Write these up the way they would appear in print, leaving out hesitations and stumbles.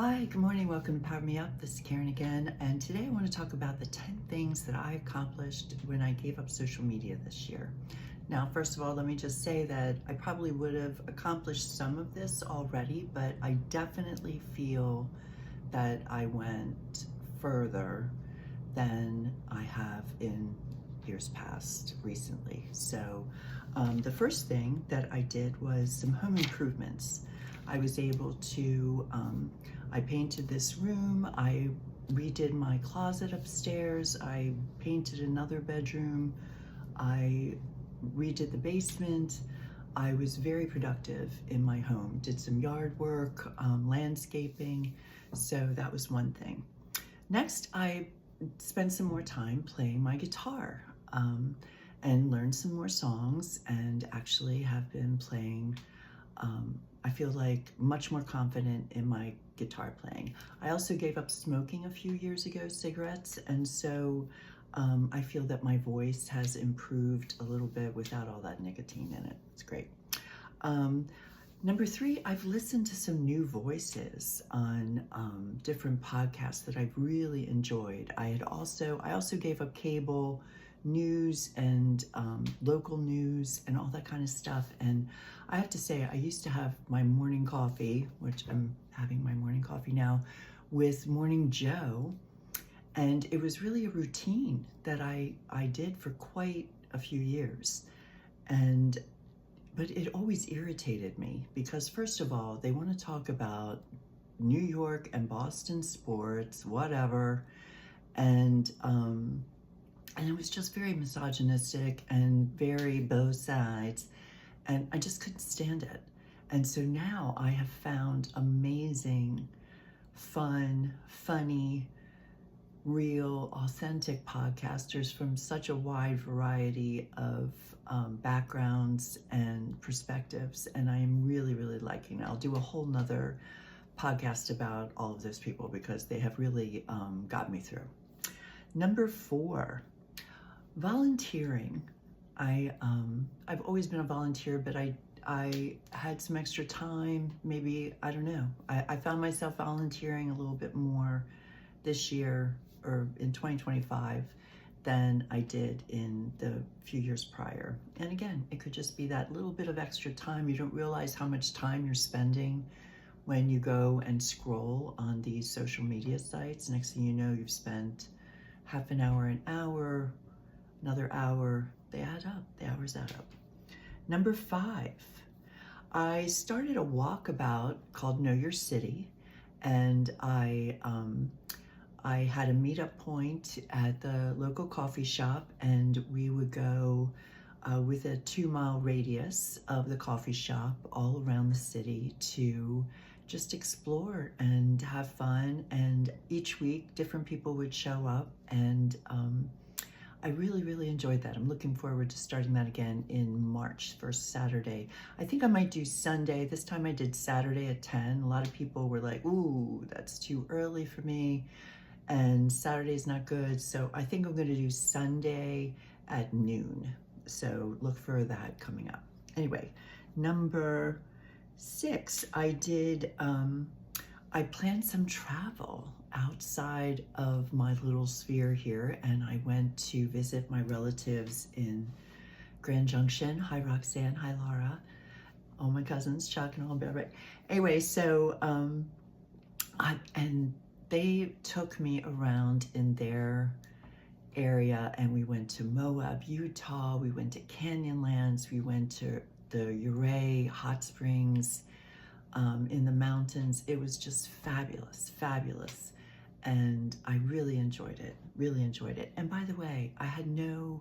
Hi, good morning. Welcome to Power Me Up. This is Karen again, and today I want to talk about the 10 things that I accomplished when I gave up social media this year. Now, first of all, let me just say that I probably would have accomplished some of this already, but I definitely feel that I went further than I have in years past recently. So the first thing that I did was some home improvements. I was able to, I painted this room, I redid my closet upstairs, I painted another bedroom, I redid the basement. I was very productive in my home, did some yard work, landscaping, so that was one thing. Next, I spent some more time playing my guitar and learned some more songs, and actually have been playing, I feel like, much more confident in my guitar playing. I also gave up smoking a few years ago, cigarettes, and so I feel that my voice has improved a little bit without all that nicotine in it. It's great. Number three, I've listened to some new voices on different podcasts that I've really enjoyed. I also gave up cable news and local news and all that kind of stuff. And I have to say, I used to have my morning coffee, which I'm having my morning coffee now, with Morning Joe. And it was really a routine that I did for quite a few years. But it always irritated me because, first of all, they want to talk about New York and Boston sports, whatever, and it was just very misogynistic and very both sides, and I just couldn't stand it. And so now I have found amazing, fun, funny, real, authentic podcasters from such a wide variety of backgrounds and perspectives, and I am really, really liking it. I'll do a whole nother podcast about all of those people because they have really got me through. Number four, volunteering. I've always been a volunteer, but I had some extra time, maybe, I don't know. I found myself volunteering a little bit more this year, or in 2025, than I did in the few years prior. And again, it could just be that little bit of extra time. You don't realize how much time you're spending when you go and scroll on these social media sites. Next thing you know, you've spent half an hour, another hour. They add up, the hours add up. Number five, I started a walkabout called Know Your City, and I had a meetup point at the local coffee shop, and we would go with a 2-mile radius of the coffee shop all around the city to just explore and have fun. And each week, different people would show up, and I really, really enjoyed that. I'm looking forward to starting that again in March, first Saturday. I think I might do Sunday. This time I did Saturday at 10. A lot of people were like, ooh, that's too early for me, and Saturday's not good. So I think I'm gonna do Sunday at noon. So look for that coming up. Anyway, number six, I planned some travel outside of my little sphere here, and I went to visit my relatives in Grand Junction. Hi, Roxanne. Hi, Laura. All my cousins, Chuck and all that, right? Anyway, so, and they took me around in their area, and we went to Moab, Utah. We went to Canyonlands. We went to the Uray Hot Springs in the mountains. It was just fabulous, fabulous. And I really enjoyed it, really enjoyed it. And by the way, I had no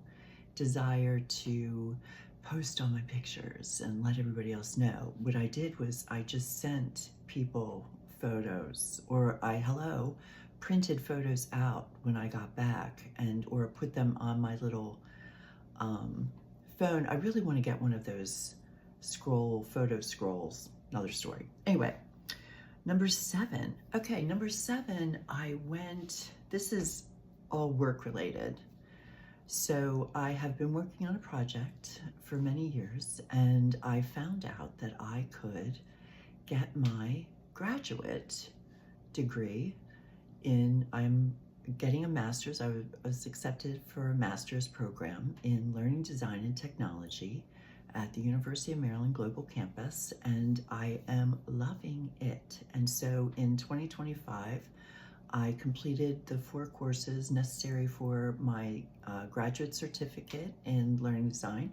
desire to post all my pictures and let everybody else know. What I did was I just sent people photos, or printed photos out when I got back, or put them on my little phone. I really want to get one of those photo scrolls, another story. Anyway, number seven. Okay, number seven, this is all work related. So I have been working on a project for many years, and I found out that I could get my graduate degree I'm getting a master's. I was accepted for a master's program in learning design and technology at the University of Maryland Global Campus, and I am loving it. And so in 2025, I completed the 4 courses necessary for my graduate certificate in learning design,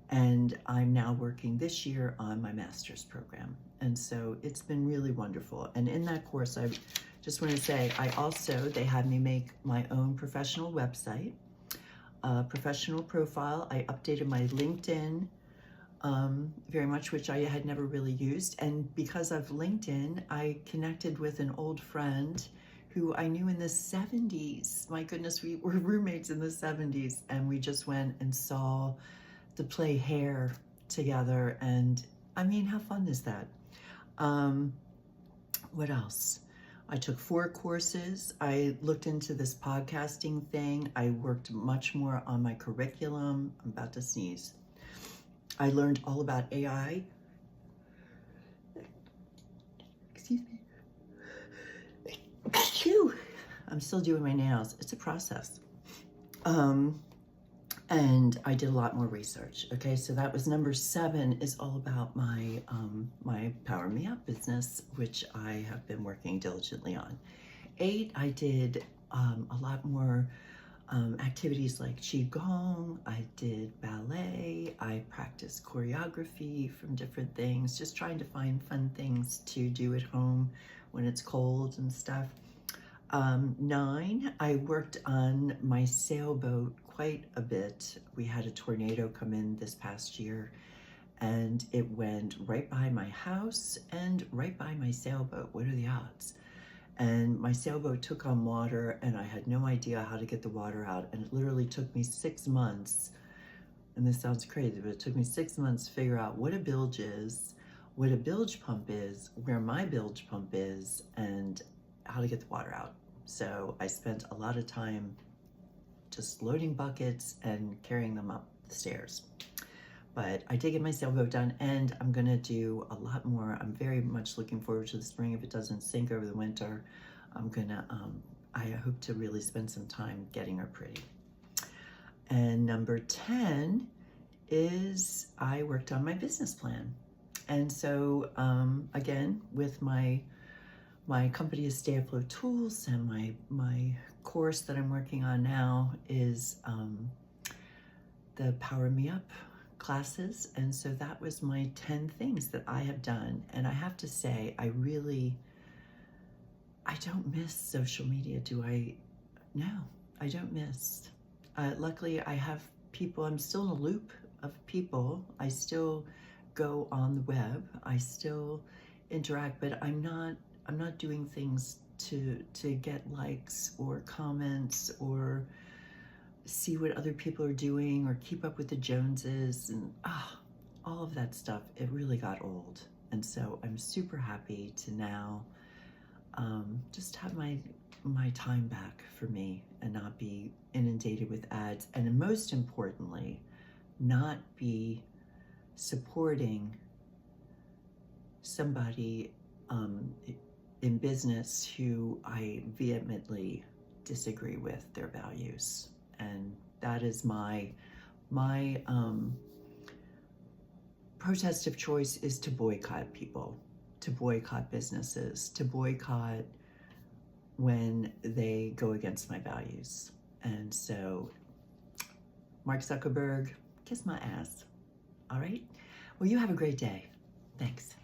and I'm now working this year on my master's program. And so it's been really wonderful. And in that course, I just want to say, they had me make my own professional website, professional profile. I updated my LinkedIn very much, which I had never really used. And because of LinkedIn, I connected with an old friend who I knew in the 70s. My goodness, we were roommates in the 70s, and we just went and saw the play Hair together. And I mean, how fun is that? What else? I took 4 courses. I looked into this podcasting thing. I worked much more on my curriculum. I'm about to sneeze. I learned all about AI. Excuse me. Phew. I'm still doing my nails. It's a process. And I did a lot more research. Okay, so that was number 7, is all about my my Power Me Up business, which I have been working diligently on. 8, I did a lot more activities like qigong. I did ballet. I practiced choreography from different things, just trying to find fun things to do at home when it's cold and stuff. 9, I worked on my sailboat quite a bit. We had a tornado come in this past year, and it went right by my house and right by my sailboat. What are the odds? And my sailboat took on water, and I had no idea how to get the water out. And it literally took me 6 months, and this sounds crazy, but it took me 6 months to figure out what a bilge is, what a bilge pump is, where my bilge pump is, and how to get the water out. So I spent a lot of time just loading buckets and carrying them up the stairs. But I did get my sailboat done, and I'm gonna do a lot more. I'm very much looking forward to the spring. If it doesn't sink over the winter, I'm gonna, I hope to really spend some time getting her pretty. And number 10 is I worked on my business plan. And so again, with my company is Stay Afloat Tools, and my course that I'm working on now is the Power Me Up classes. And so that was my 10 things that I have done. And I have to say, I don't miss social media, do I? No, I don't miss. Luckily, I have people. I'm still in a loop of people. I still go on the web. I still interact, but I'm not doing things to get likes or comments or see what other people are doing or keep up with the Joneses, and all of that stuff. It really got old. And so I'm super happy to now just have my time back for me and not be inundated with ads, and most importantly, not be supporting somebody in business who I vehemently disagree with their values. And that is my protest of choice, is to boycott people, to boycott businesses, to boycott when they go against my values. And so, Mark Zuckerberg, kiss my ass. All right? Well, you have a great day. Thanks.